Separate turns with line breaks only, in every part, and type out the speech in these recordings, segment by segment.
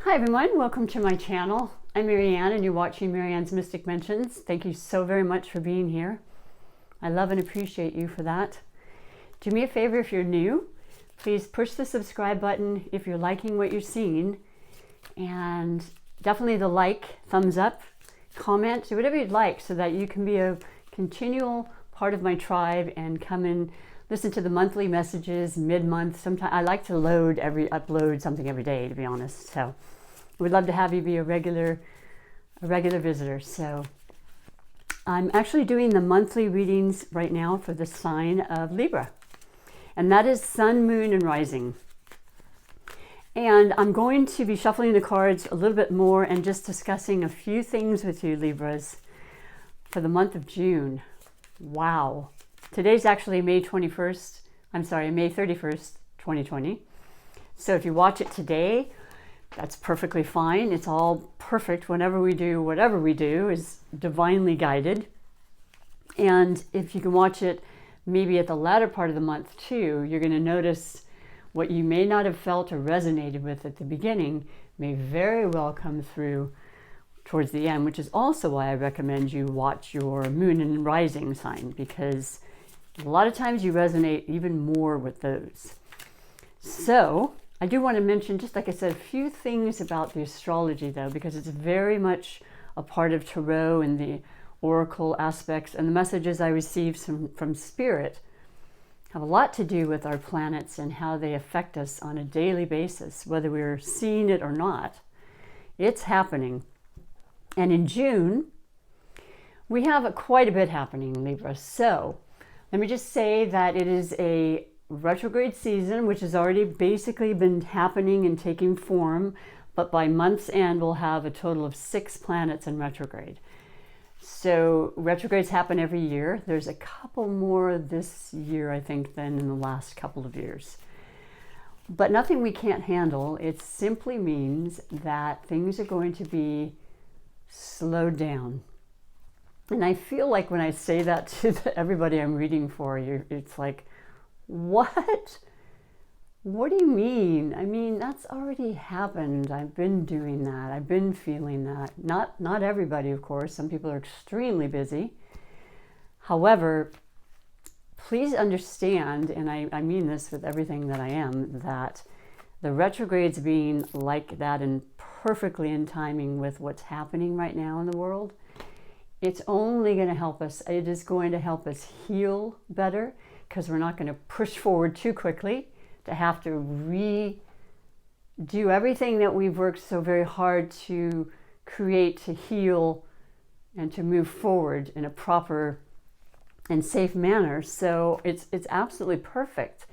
Hi everyone, welcome to my channel. I'm MaryAnne and you're watching MaryAnne's Mystic Mentions. Thank you so very much for being here. I love and appreciate you for that. Do me a favor if you're new, please push the subscribe button if you're liking what you're seeing, and definitely the like, thumbs up, comment, do whatever you'd like so that you can be a continual part of my tribe and come and listen to the monthly messages mid-month. Sometimes I like to upload something every day, to be honest. So we'd love to have you be a regular visitor. So I'm actually doing the monthly readings right now for the sign of Libra, and that is Sun, Moon, and Rising. And I'm going to be shuffling the cards a little bit more and just discussing a few things with you, Libras, for the month of June. Wow. Today's actually May 31st. I'm sorry, May 31st, 2020. So if you watch it today, that's perfectly fine. It's all perfect. Whenever we do, whatever we do is divinely guided. And if you can watch it maybe at the latter part of the month too, you're going to notice what you may not have felt or resonated with at the beginning may very well come through towards the end, which is also why I recommend you watch your moon and rising sign, because a lot of times you resonate even more with those. So I do want to mention, just like I said, a few things about the astrology though, because it's very much a part of tarot and the oracle aspects, and the messages I receive from Spirit have a lot to do with our planets and how they affect us on a daily basis, whether we're seeing it or not. It's happening. And in June, we have quite a bit happening, Libra. So let me just say that it is a retrograde season, which has already basically been happening and taking form, but by month's end, we'll have a total of 6 planets in retrograde. So retrogrades happen every year. There's a couple more this year, I think, than in the last couple of years. But nothing we can't handle. It simply means that things are going to be slowed down. And I feel like when I say that to everybody I'm reading for, it's like, what? What do you mean? I mean, that's already happened. I've been doing that. I've been feeling that. Not everybody, of course. Some people are extremely busy. However, please understand, and I mean this with everything that I am, that the retrogrades being like that and perfectly in timing with what's happening right now in the world, it's only going to help us. It is going to help us heal better, because we're not going to push forward too quickly to have to redo everything that we've worked so very hard to create, to heal, and to move forward in a proper and safe manner. So it's absolutely perfect.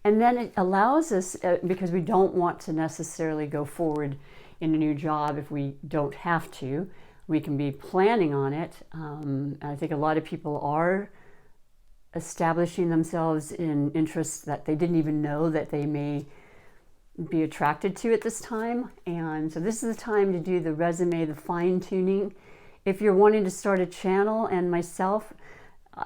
And then it allows us, because we don't want to necessarily go forward in a new job if we don't have to, we can be planning on it. I think a lot of people are establishing themselves in interests that they didn't even know that they may be attracted to at this time. And so this is the time to do the resume, the fine tuning. If you're wanting to start a channel, and myself,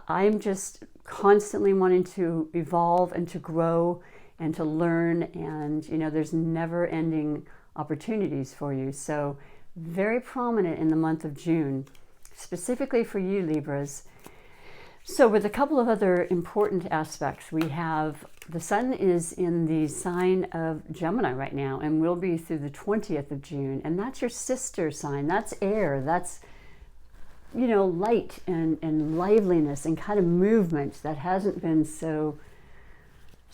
I'm just constantly wanting to evolve and to grow and to learn, and there's never ending opportunities for you. So very prominent in the month of June, specifically for you, Libras. So with a couple of other important aspects, we have the Sun is in the sign of Gemini right now and will be through the 20th of June. And that's your sister sign. That's air. That's, light and liveliness and kind of movement that hasn't been so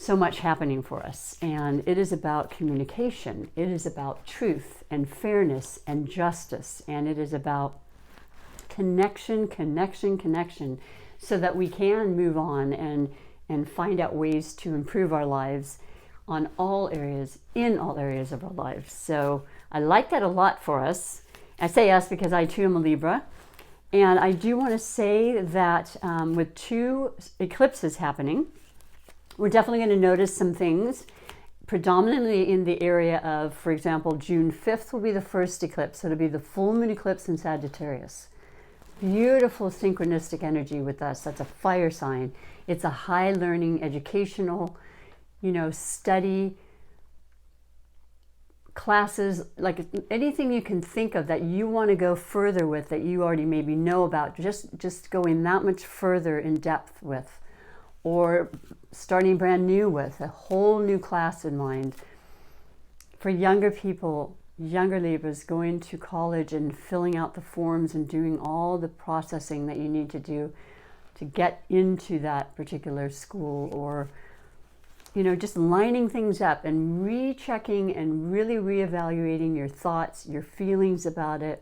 much happening for us. And it is about communication. It is about truth and fairness and justice. And it is about connection, so that we can move on and find out ways to improve our lives in all areas of our lives. So I like that a lot for us. I say us because I too am a Libra. And I do want to say that with 2 eclipses happening, we're definitely going to notice some things, predominantly in the area of, for example, June 5th will be the first eclipse. So it'll be the full moon eclipse in Sagittarius. Beautiful synchronistic energy with us. That's a fire sign. It's a high learning, educational, study classes, like anything you can think of that you want to go further with, that you already maybe know about, just going that much further in depth with, or starting brand new with a whole new class in mind. For younger people, younger Libras, going to college and filling out the forms and doing all the processing that you need to do to get into that particular school, or just lining things up and rechecking and really reevaluating your thoughts, your feelings about it,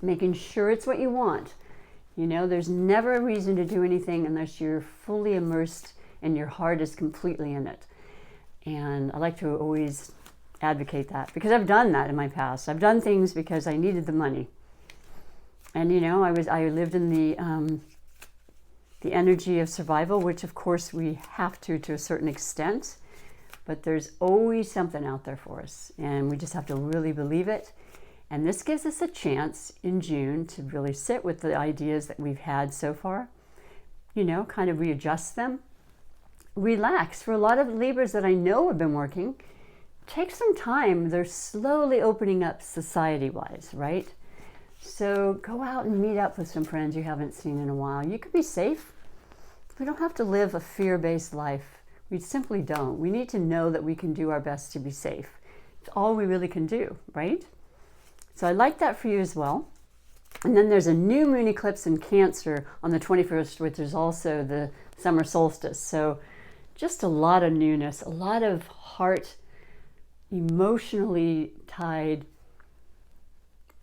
making sure it's what you want. There's never a reason to do anything unless you're fully immersed and your heart is completely in it. And I like to always advocate that, because I've done that in my past. I've done things because I needed the money. And I lived in the energy of survival, which of course we have to a certain extent, but there's always something out there for us, and we just have to really believe it. And this gives us a chance in June to really sit with the ideas that we've had so far, kind of readjust them, relax. For a lot of Libras that I know have been working, take some time. They're slowly opening up society-wise, right? So go out and meet up with some friends you haven't seen in a while. You could be safe. We don't have to live a fear-based life. We simply don't. We need to know that we can do our best to be safe. It's all we really can do, right? So I like that for you as well. And then there's a new moon eclipse in Cancer on the 21st, which is also the summer solstice. So just a lot of newness, a lot of heart, emotionally tied,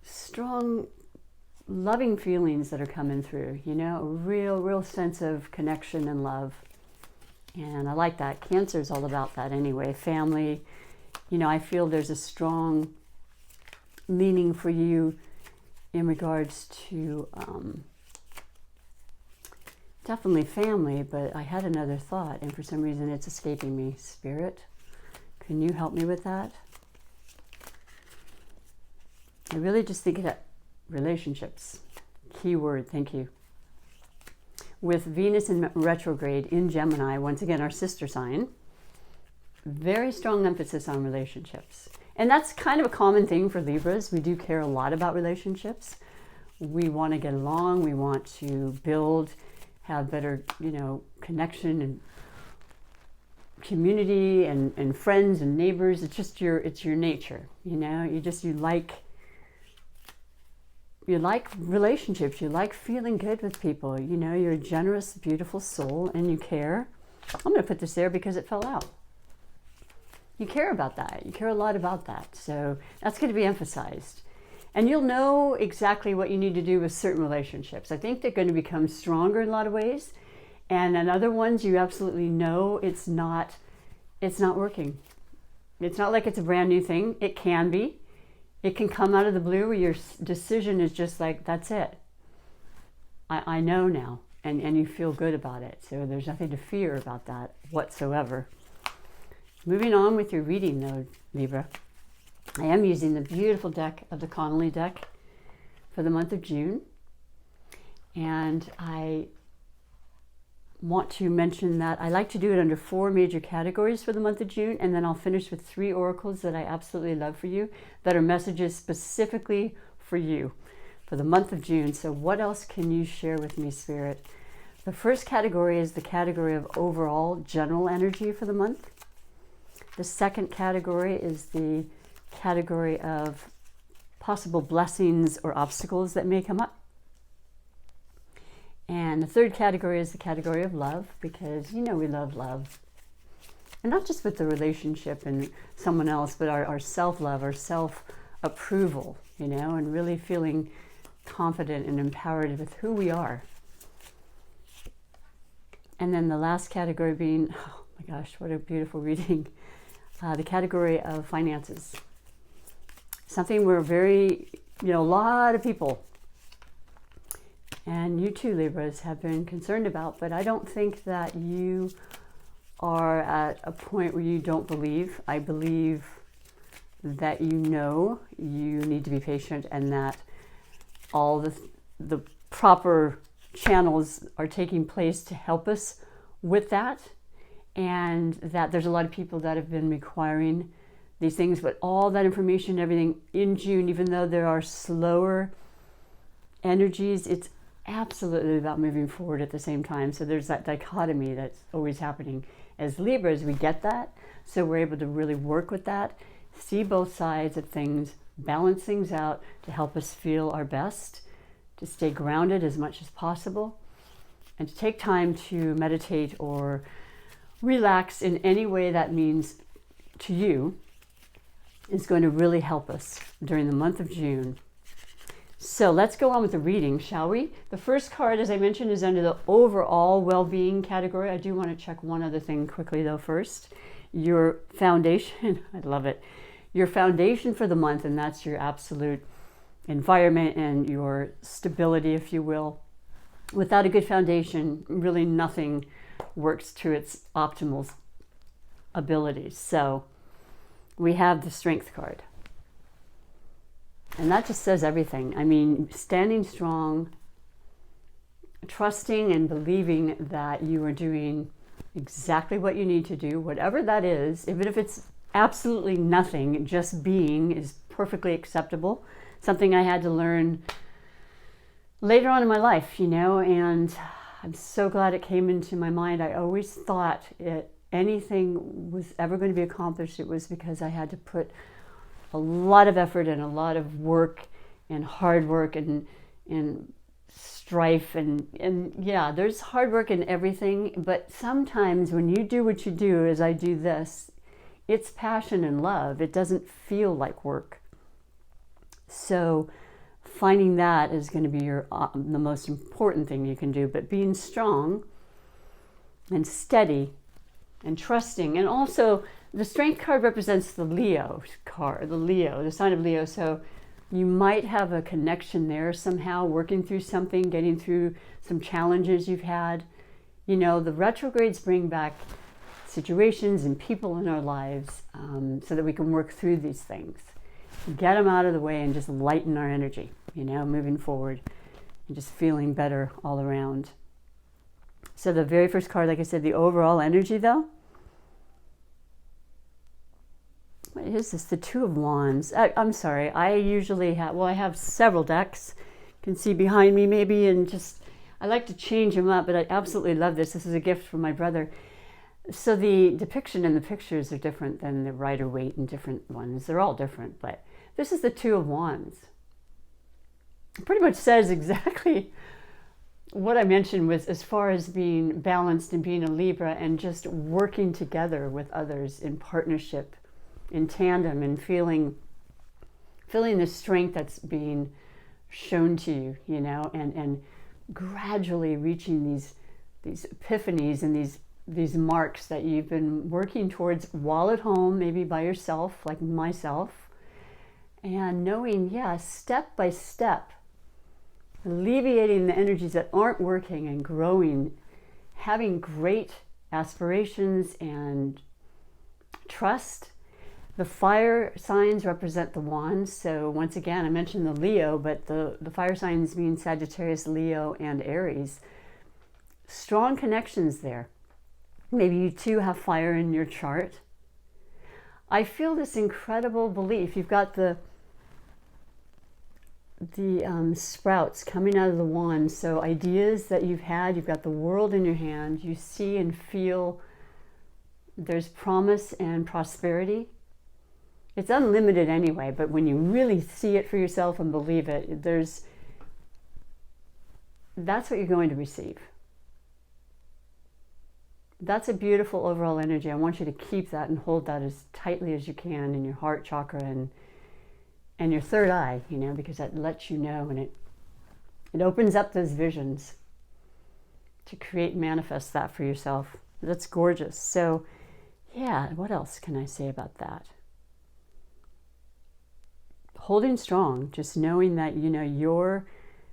strong, loving feelings that are coming through, a real sense of connection and love. And I like that. Cancer is all about that anyway. Family, I feel there's a strong leaning for you in regards to definitely family, but I had another thought, and for some reason it's escaping me. Spirit, can you help me with that? I really just think that relationships, key word, thank you. With Venus in retrograde in Gemini, once again our sister sign, very strong emphasis on relationships. And that's kind of a common thing for Libras. We do care a lot about relationships. We want to get along, we want to build, have better, connection and community and friends and neighbors. It's your nature, you like relationships, you like feeling good with people, you're a generous, beautiful soul, and you care. I'm going to put this there because it fell out. You care about that. You care a lot about that. So that's going to be emphasized. And you'll know exactly what you need to do with certain relationships. I think they're going to become stronger in a lot of ways. And in other ones, you absolutely know it's not working. It's not like it's a brand new thing. It can be. It can come out of the blue where your decision is just like, that's it. I know now. And you feel good about it. So there's nothing to fear about that whatsoever. Moving on with your reading though, Libra. I am using the beautiful deck of the Connolly deck for the month of June. And I want to mention that I like to do it under 4 major categories for the month of June, and then I'll finish with 3 oracles that I absolutely love for you, that are messages specifically for you for the month of June. So what else can you share with me, Spirit? The first category is the category of overall general energy for the month. The second category is the category of possible blessings or obstacles that may come up. And the third category is the category of love, because we love love. And not just with the relationship and someone else, but our self-love, our self-approval, and really feeling confident and empowered with who we are. And then the last category being, oh my gosh, what a beautiful reading, the category of finances. Something we're very, a lot of people, and you too, Libras, have been concerned about, but I don't think that you are at a point where you don't believe. I believe that you need to be patient, and that all the proper channels are taking place to help us with that, and that there's a lot of people that have been requiring these things, but all that information and everything in June, even though there are slower energies, it's absolutely about moving forward at the same time. So there's that dichotomy that's always happening. As Libras, we get that, so we're able to really work with that, see both sides of things, balance things out to help us feel our best, to stay grounded as much as possible, and to take time to meditate or relax in any way that means to you is going to really help us during the month of June. So let's go on with the reading, shall we? The first card, as I mentioned, is under the overall well-being category. I do want to check one other thing quickly though first. Your foundation, I love it. Your foundation for the month, and that's your absolute environment and your stability, if you will. Without a good foundation, really nothing works to its optimal abilities. So we have the Strength card. And that just says everything. I mean, standing strong, trusting and believing that you are doing exactly what you need to do, whatever that is, even if it's absolutely nothing, just being is perfectly acceptable. Something I had to learn later on in my life, you know, and I'm so glad it came into my mind. I always thought anything was ever going to be accomplished, it was because I had to put a lot of effort and a lot of work and hard work and strife and yeah, there's hard work in everything, but sometimes when you do what you do, as I do this, it's passion and love. It doesn't feel like work. So finding that is going to be your the most important thing you can do, but being strong and steady and trusting. And also the Strength card represents the Leo card, the sign of Leo. So you might have a connection there somehow, working through something, getting through some challenges you've had. You know, the retrogrades bring back situations and people in our lives so that we can work through these things, get them out of the way and just lighten our energy, you know, moving forward and just feeling better all around. So the very first card, like I said, the overall energy though, what is this? The Two of Wands. I'm sorry. I usually have, well, I have several decks. You can see behind me maybe, and just, I like to change them up, but I absolutely love this. This is a gift from my brother. So the depiction and the pictures are different than the Rider-Waite and different ones. They're all different, but this is the Two of Wands. It pretty much says exactly what I mentioned with as far as being balanced and being a Libra and just working together with others in partnership, in tandem, and feeling the strength that's being shown to you, you know, and gradually reaching these epiphanies and these marks that you've been working towards while at home, maybe by yourself, like myself, and knowing, yeah, step by step, alleviating the energies that aren't working and growing, having great aspirations and trust. The fire signs represent the wands. So once again, I mentioned the Leo, but the fire signs mean Sagittarius, Leo, and Aries. Strong connections there. Maybe you too have fire in your chart. I feel this incredible belief. You've got the sprouts coming out of the wand. So ideas that you've had, you've got the world in your hand. You see and feel there's promise and prosperity. It's unlimited anyway, but when you really see it for yourself and believe it, that's what you're going to receive. That's a beautiful overall energy. I want you to keep that and hold that as tightly as you can in your heart chakra and your third eye, you know, because that lets you know, and it opens up those visions to create and manifest that for yourself. That's gorgeous. So yeah, what else can I say about that? Holding strong, just knowing that, you know, your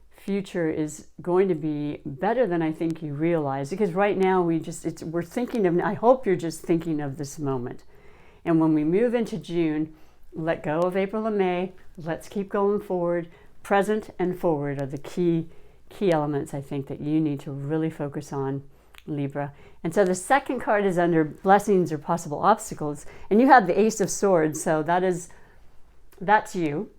future is going to be better than I think you realize, because right now we're thinking of, I hope you're just thinking of this moment. And when we move into June, let go of April and May, let's keep going forward. Present and forward are the key elements I think that you need to really focus on Libra. And so the second card is under blessings or possible obstacles. And you have the Ace of Swords. So that's you.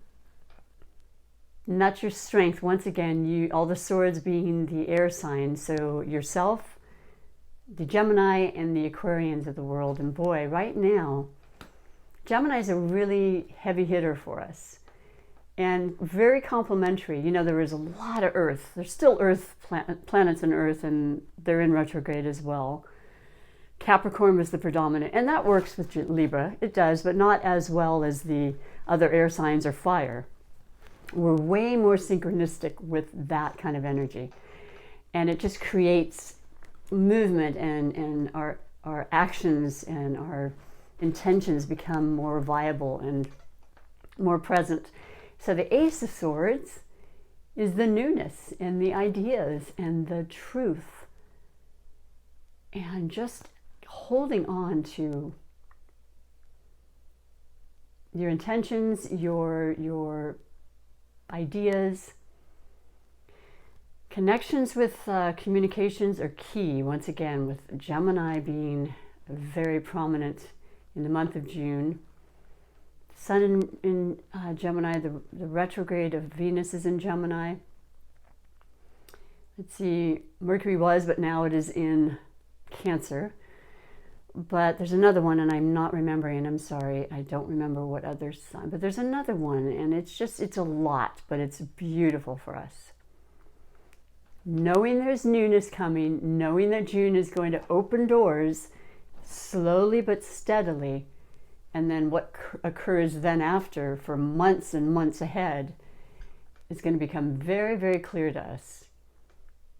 And that's your strength. Once again, all the swords being the air signs. So yourself, the Gemini, and the Aquarians of the world. And boy, right now, Gemini is a really heavy hitter for us. And very complementary. You know, there is a lot of Earth. There's still planets in Earth, and they're in retrograde as well. Capricorn was the predominant, and that works with Libra. It does, but not as well as the other air signs or fire. We're way more synchronistic with that kind of energy. And it just creates movement, and our actions and our intentions become more viable and more present. So the Ace of Swords is the newness and the ideas and the truth, and just holding on to your intentions, your ideas. Connections with communications are key, once again, with Gemini being very prominent in the month of June. Sun in Gemini, the retrograde of Venus is in Gemini. Let's see, Mercury was, but now it is in Cancer. But there's another one, and I'm not remembering. I'm sorry, I don't remember what other sign. But there's another one, and it's a lot, but it's beautiful for us. Knowing there's newness coming, knowing that June is going to open doors slowly but steadily, and then what occurs then after for months and months ahead is going to become very, very clear to us.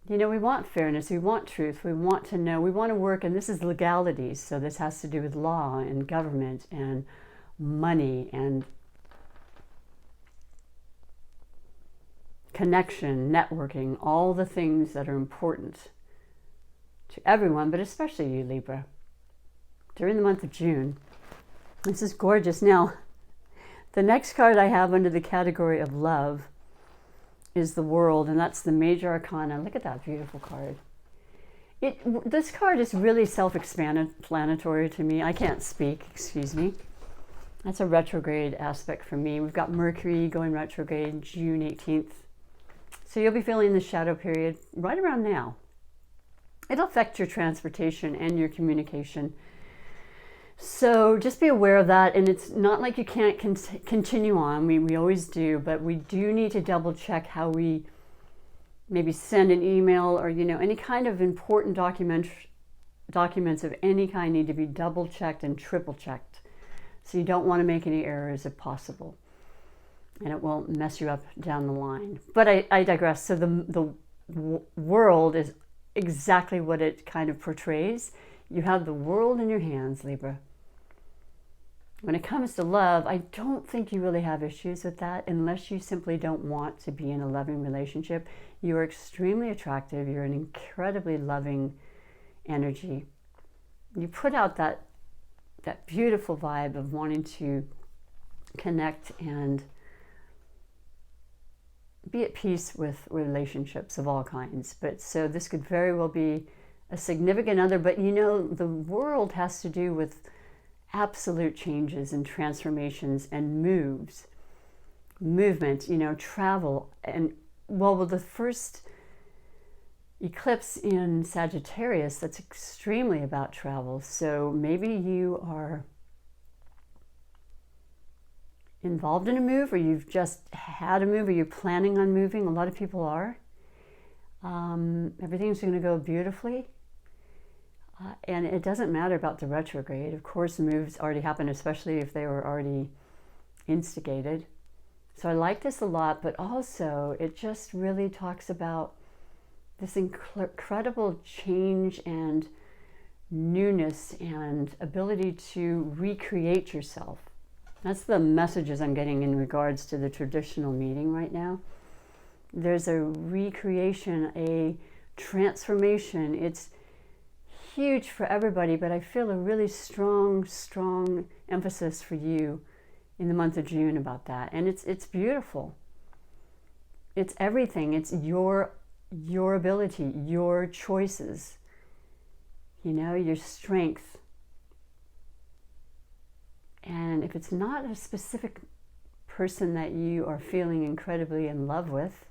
You know, we want fairness, we want truth, we want to know, we want to work, and this is legalities, so this has to do with law and government and money and connection, networking, all the things that are important to everyone, but especially you, Libra, during the month of June. This is gorgeous. Now, the next card I have under the category of love is the World, and that's the Major Arcana. Look at that beautiful card. This card is really self-explanatory to me. I can't speak, excuse me. That's a retrograde aspect for me. We've got Mercury going retrograde June 18th. So you'll be feeling the shadow period right around now. It'll affect your transportation and your communication. So just be aware of that, and it's not like you can't continue on. We always do, but we do need to double check how we maybe send an email, or any kind of important documents of any kind need to be double checked and triple checked. So you don't want to make any errors if possible, and it won't mess you up down the line. But I digress. So the world is exactly what it kind of portrays. You have the world in your hands, Libra. When it comes to love, I don't think you really have issues with that unless you simply don't want to be in a loving relationship. You are extremely attractive. You're an incredibly loving energy. You put out that beautiful vibe of wanting to connect and be at peace with relationships of all kinds. But so this could very well be a significant other, but the world has to do with absolute changes and transformations and movement, travel. And with the first eclipse in Sagittarius, that's extremely about travel. So maybe you are involved in a move, or you've just had a move, or you're planning on moving. A lot of people are. Everything's going to go beautifully. And it doesn't matter about the retrograde. Of course, moves already happened, especially if they were already instigated. So I like this a lot, but also it just really talks about this incredible change and newness and ability to recreate yourself. That's the messages I'm getting in regards to the traditional meeting right now. There's a recreation, a transformation. It's huge for everybody, but I feel a really strong emphasis for you in the month of June about that. And it's beautiful. It's everything. It's your ability, your choices. your strength. And if it's not a specific person that you are feeling incredibly in love with,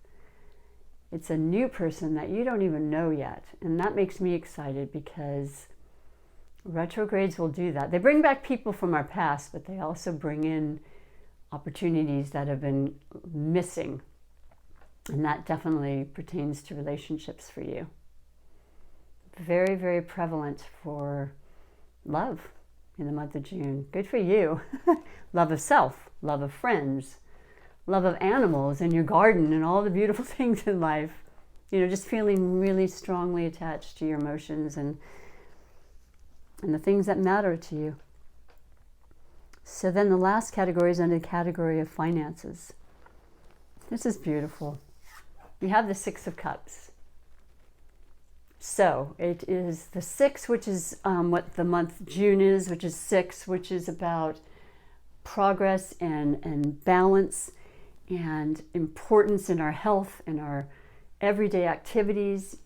it's a new person that you don't even know yet. And that makes me excited because retrogrades will do that. They bring back people from our past, but they also bring in opportunities that have been missing. And that definitely pertains to relationships for you. Very, very prevalent for love in the month of June. Good for you. Love of self, love of friends, love of animals and your garden and all the beautiful things in life. Just feeling really strongly attached to your emotions and the things that matter to you. So then the last category is under the category of finances. This is beautiful. We have the Six of Cups. So it is the six, which is what the month June is, which is six, which is about progress and balance and importance in our health and our everyday activities,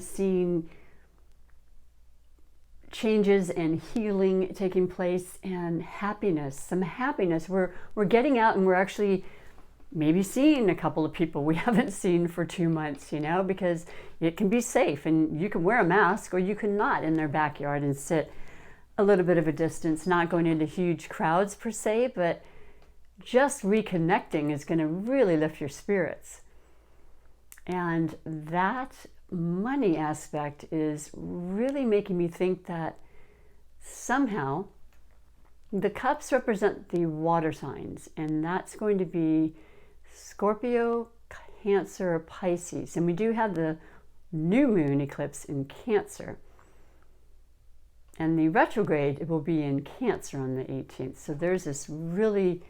seeing changes and healing taking place and happiness, some happiness. We're getting out and we're actually maybe seeing a couple of people we haven't seen for 2 months, because it can be safe and you can wear a mask or you can not in their backyard and sit a little bit of a distance, not going into huge crowds per se, but just reconnecting is going to really lift your spirits. And that money aspect is really making me think that somehow the cups represent the water signs, and that's going to be Scorpio, Cancer, Pisces. And we do have the new moon eclipse in Cancer. And the retrograde, it will be in Cancer on the 18th. So there's this really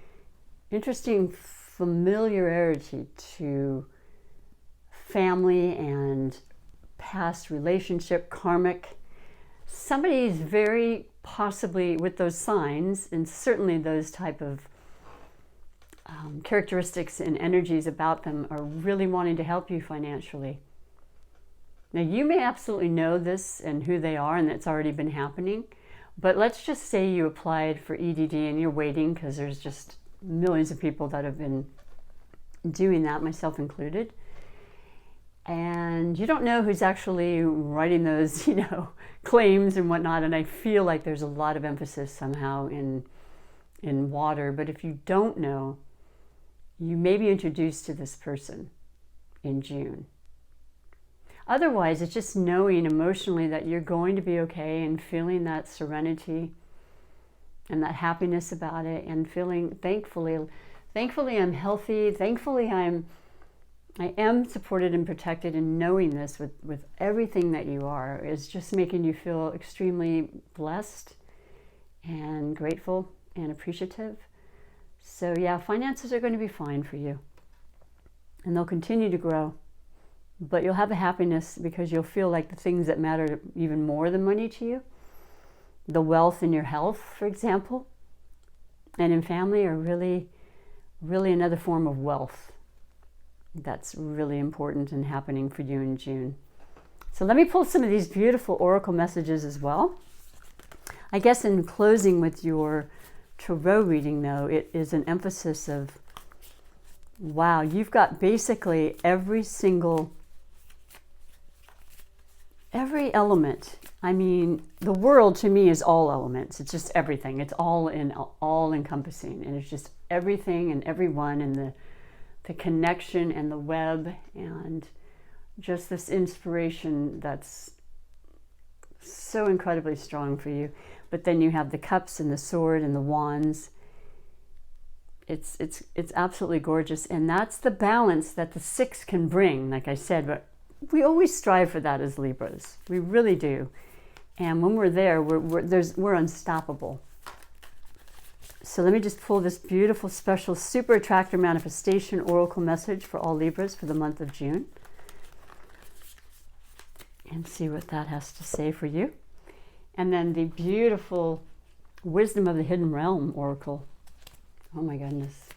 interesting familiarity to family and past relationship, karmic. Somebody's very possibly with those signs and certainly those type of characteristics and energies about them are really wanting to help you financially. Now, you may absolutely know this and who they are, and it's already been happening, but let's just say you applied for EDD and you're waiting because there's just millions of people that have been doing that, myself included. And you don't know who's actually writing those, claims and whatnot. And I feel like there's a lot of emphasis somehow in water. But if you don't know, you may be introduced to this person in June. Otherwise, it's just knowing emotionally that you're going to be okay and feeling that serenity and that happiness about it and feeling thankfully I'm healthy. Thankfully I am supported and protected, and knowing this with everything that you are is just making you feel extremely blessed and grateful and appreciative. So yeah, finances are going to be fine for you. And they'll continue to grow. But you'll have a happiness because you'll feel like the things that matter even more than money to you, the wealth in your health, for example, and in family are really, really another form of wealth. That's really important and happening for you in June. So let me pull some of these beautiful oracle messages as well. I guess in closing with your tarot reading, though, it is an emphasis of, wow, you've got basically every element. I mean, the world to me is all elements. It's just everything. It's all encompassing, and it's just everything and everyone, and the connection and the web, and just this inspiration that's so incredibly strong for you. But then you have the cups and the sword and the wands. It's absolutely gorgeous, and that's the balance that the six can bring, like I said. But we always strive for that as Libras. We really do. And when we're there, we're unstoppable. So let me just pull this beautiful, special, super attractor manifestation oracle message for all Libras for the month of June. And see what that has to say for you. And then the beautiful Wisdom of the Hidden Realm oracle. Oh my goodness.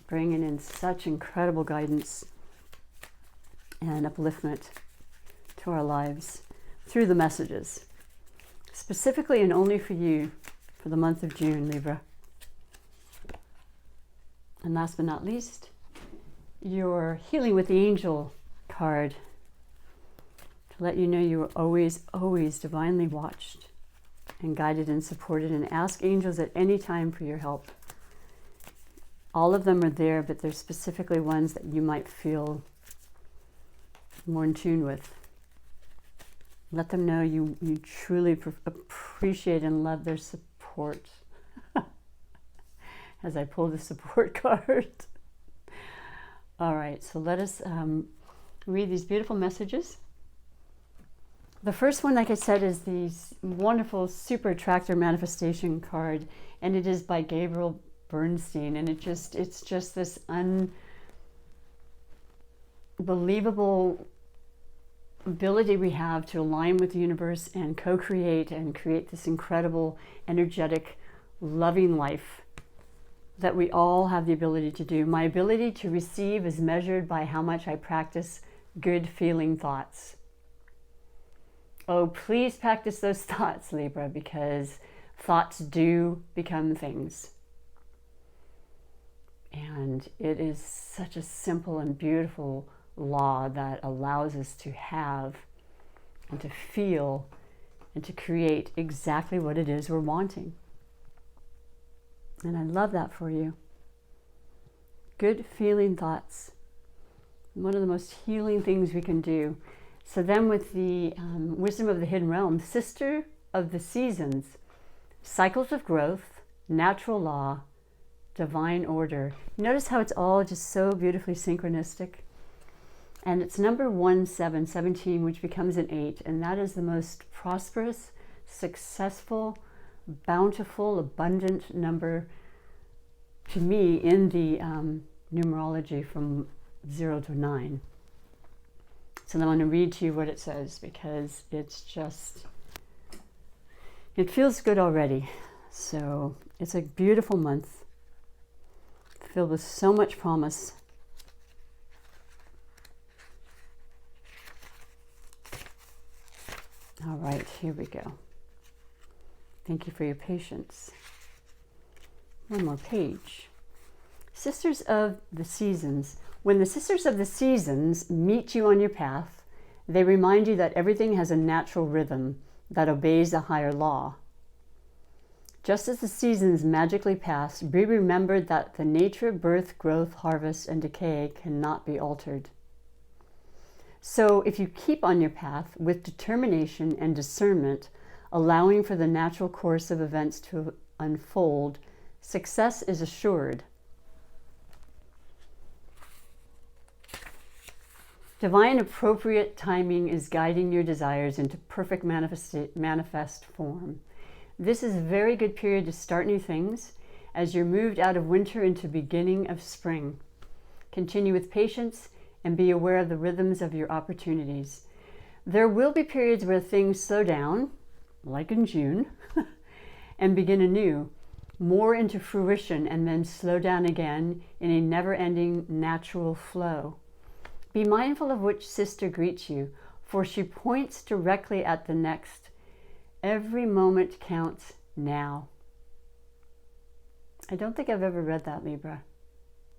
Bringing in such incredible guidance and upliftment to our lives. through the messages, specifically and only for you for the month of June, Libra. And last but not least, your Healing with the Angel card to let you know you are always, always divinely watched and guided and supported, and ask angels at any time for your help. All of them are there, but there's specifically ones that you might feel more in tune with. Let them know you truly appreciate and love their support. As I pull the support card. All right, so let us read these beautiful messages. The first one, like I said, is the wonderful Super Attractor Manifestation card, and it is by Gabriel Bernstein, and it's just this unbelievable ability we have to align with the universe and co-create and create this incredible, energetic, loving life that we all have the ability to do. My ability to receive is measured by how much I practice good feeling thoughts. Oh, please practice those thoughts, Libra, because thoughts do become things. And it is such a simple and beautiful law that allows us to have and to feel and to create exactly what it is we're wanting. And I love that for you. Good feeling thoughts. One of the most healing things we can do. So then with the Wisdom of the Hidden Realm, Sister of the Seasons, Cycles of Growth, Natural Law, Divine Order. Notice how it's all just so beautifully synchronistic. And it's number 1717, which becomes an 8. And that is the most prosperous, successful, bountiful, abundant number to me in the numerology from 0 to 9. So then I'm going to read to you what it says, because it's just, it feels good already. So it's a beautiful month filled with so much promise. All right, here we go. Thank you for your patience. One more page. Sisters of the Seasons. When the Sisters of the Seasons meet you on your path, they remind you that everything has a natural rhythm that obeys a higher law. Just as the seasons magically pass, be remembered that the nature of birth, growth, harvest, and decay cannot be altered. So if you keep on your path with determination and discernment, allowing for the natural course of events to unfold, success is assured. Divine appropriate timing is guiding your desires into perfect manifest form. This is a very good period to start new things as you're moved out of winter into beginning of spring. Continue with patience and be aware of the rhythms of your opportunities. There will be periods where things slow down, like in June, and begin anew, more into fruition, and then slow down again in a never-ending natural flow. Be mindful of which sister greets you, for she points directly at the next. Every moment counts now. I don't think I've ever read that, Libra,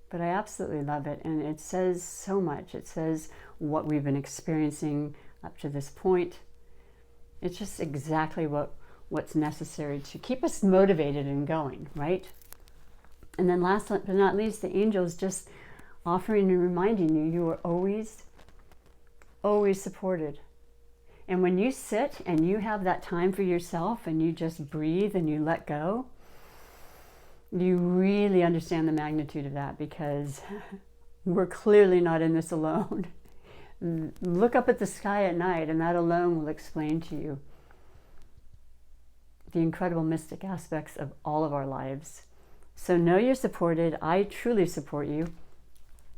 but I absolutely love it, and it says so much. It says what we've been experiencing up to this point. It's just exactly what's necessary to keep us motivated and going, right? And then last but not least, the angels just offering and reminding you, you are always, always supported. And when you sit and you have that time for yourself and you just breathe and you let go, you really understand the magnitude of that, because we're clearly not in this alone. Look up at the sky at night, and that alone will explain to you the incredible mystic aspects of all of our lives. So know you're supported. I truly support you.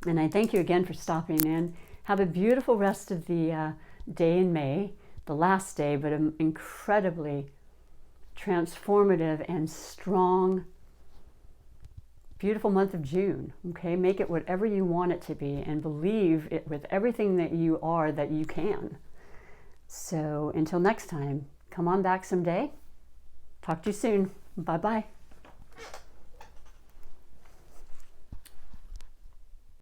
And I thank you again for stopping in. Have a beautiful rest of the day in May, the last day, but an incredibly transformative and strong, beautiful month of June. Okay, make it whatever you want it to be, and believe it with everything that you are that you can. So until next time, come on back someday. Talk to you soon. Bye-bye.